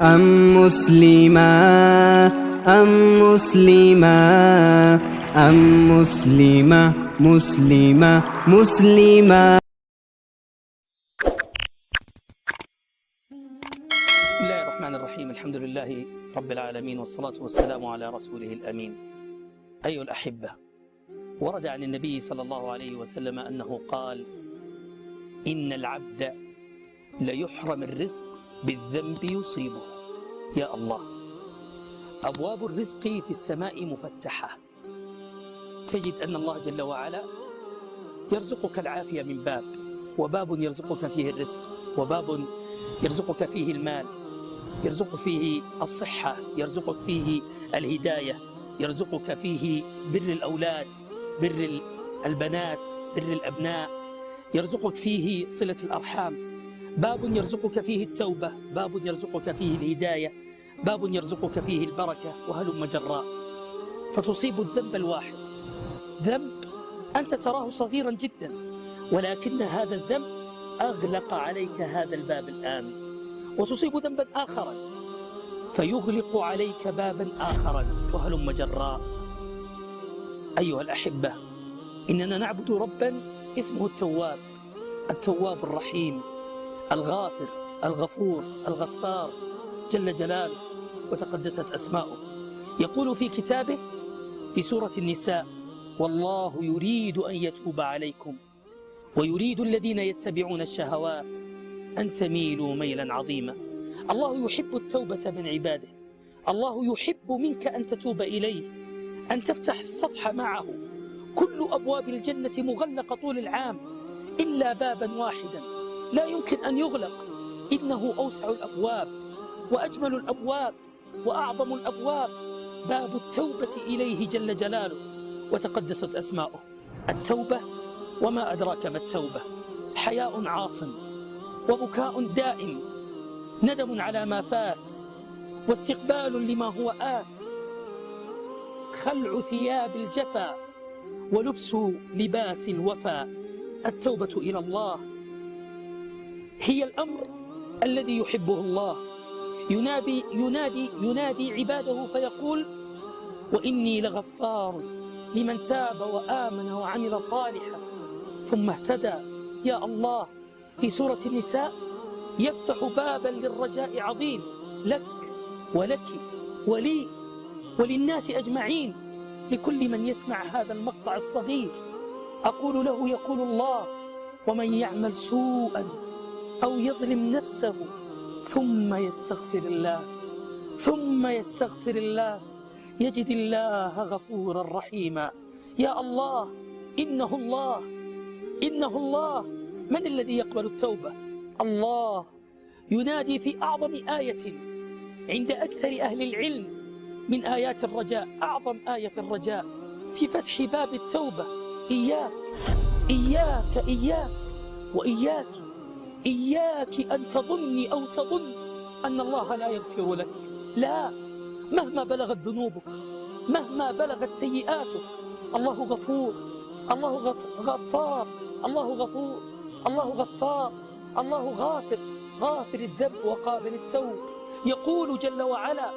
أم مسلما أم مسلما أم مسلمة مسلمة مسلمة. بسم الله الرحمن الرحيم. الحمد لله رب العالمين، والصلاة والسلام على رسوله الأمين. أيها الأحبة، ورد عن النبي صلى الله عليه وسلم أنه قال: إن العبد ليحرم الرزق بالذنب يصيبه. يا الله، أبواب الرزق في السماء مفتحة. تجد أن الله جل وعلا يرزقك العافية من باب، وباب يرزقك فيه الرزق، وباب يرزقك فيه المال، يرزقك فيه الصحة، يرزقك فيه الهداية، يرزقك فيه بر الأولاد، بر البنات، بر الأبناء، يرزقك فيه صلة الأرحام. باب يرزقك فيه التوبة، باب يرزقك فيه الهداية، باب يرزقك فيه البركة، وهلم جراء. فتصيب الذنب الواحد، ذنب أنت تراه صغيرا جدا، ولكن هذا الذنب أغلق عليك هذا الباب الآن. وتصيب ذنبا آخرا فيغلق عليك بابا آخرا، وهلم جراء. أيها الأحبة، إننا نعبد ربا اسمه التواب، التواب الرحيم، الغافر، الغفور، الغفار، جل جلاله وتقدست أسماؤه. يقول في كتابه في سورة النساء: والله يريد أن يتوب عليكم ويريد الذين يتبعون الشهوات أن تميلوا ميلا عظيما. الله يحب التوبة من عباده، الله يحب منك أن تتوب إليه، أن تفتح الصفحة معه. كل أبواب الجنة مغلقة طول العام إلا بابا واحدا لا يمكن أن يغلق، إنه أوسع الأبواب وأجمل الأبواب وأعظم الأبواب، باب التوبة إليه جل جلاله وتقدست أسماؤه. التوبة، وما أدراك ما التوبة، حياء عاصم، وبكاء دائم، ندم على ما فات، واستقبال لما هو آت، خلع ثياب الجفا ولبس لباس الوفا. التوبة إلى الله هي الأمر الذي يحبه الله. ينادي عباده فيقول: وإني لغفار لمن تاب وآمن وعمل صالحا ثم اهتدى. يا الله، في سورة النساء يفتح بابا للرجاء عظيم لك ولك ولي وللناس أجمعين، لكل من يسمع هذا المقطع الصغير. أقول له: يقول الله: ومن يعمل سوءا أو يظلم نفسه ثم يستغفر الله يجد الله غفورا رحيما. يا الله، إنه الله. من الذي يقبل التوبة؟ الله. ينادي في أعظم آية عند أكثر أهل العلم من آيات الرجاء، أعظم آية في الرجاء في فتح باب التوبة: إياك إياك إياك وإياك، إياك أن تظني أو تظن أن الله لا يغفر لك. لا، مهما بلغت ذنوبك، مهما بلغت سيئاتك، الله غفور، الله غفار، الله غفور، الله غفار، الله غافر الذنب وقابل التوب. يقول جل وعلا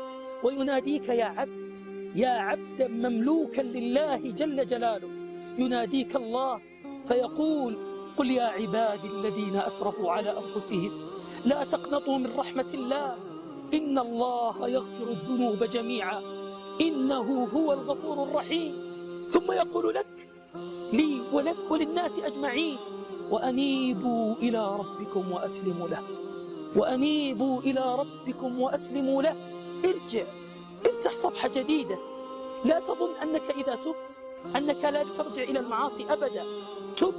ويناديك: يا عبدا مملوكا لله جل جلاله. يناديك الله فيقول: قل يا عبادي الذين أسرفوا على أنفسهم لا تقنطوا من رحمة الله، إن الله يغفر الذنوب جميعا إنه هو الغفور الرحيم. ثم يقول لك، لي ولك وللناس أجمعين: وأنيبوا إلى ربكم وأسلموا له، وأنيبوا إلى ربكم وأسلموا له. ارجع، افتح صفحة جديدة. لا تظن أنك إذا تبت أنك لا ترجع إلى المعاصي أبدا. تب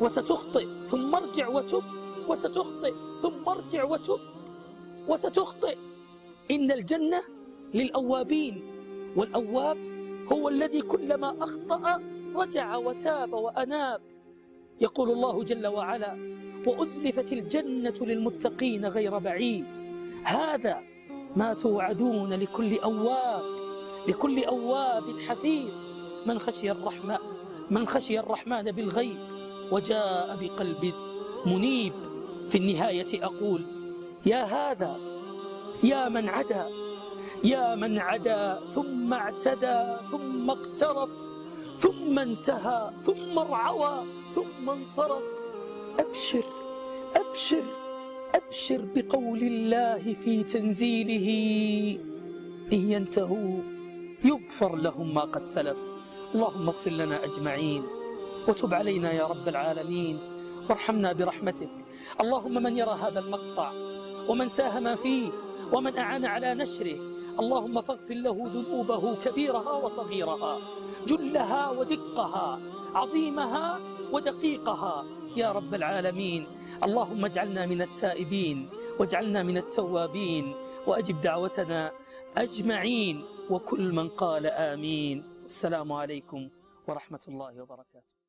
وستخطئ، ثم ارجع وتب وستخطئ، ثم ارجع وتب وستخطئ. إن الجنة للأوابين، والأواب هو الذي كلما أخطأ رجع وتاب وأناب. يقول الله جل وعلا: وأزلفت الجنة للمتقين غير بعيد. هذا ما توعدون لكل أواب حفيظ، من خشي الرحمن بالغيب وجاء بقلب منيب. في النهاية أقول يا هذا، يا من عدا، يا من عدا ثم اعتدى ثم اقترف ثم انتهى ثم ارعوى ثم انصرف، أبشر أبشر أبشر بقول الله في تنزيله إن ينتهوا يغفر لهم ما قد سلف. اللهم اغفر لنا أجمعين وتب علينا يا رب العالمين وارحمنا برحمتك. اللهم من يرى هذا المقطع ومن ساهم فيه ومن أعان على نشره، اللهم فاغفر له ذنوبه كبيرها وصغيرها، جلها ودقها، عظيمها ودقيقها يا رب العالمين. اللهم اجعلنا من التائبين واجعلنا من التوابين، وأجب دعوتنا أجمعين وكل من قال آمين. السلام عليكم ورحمة الله وبركاته.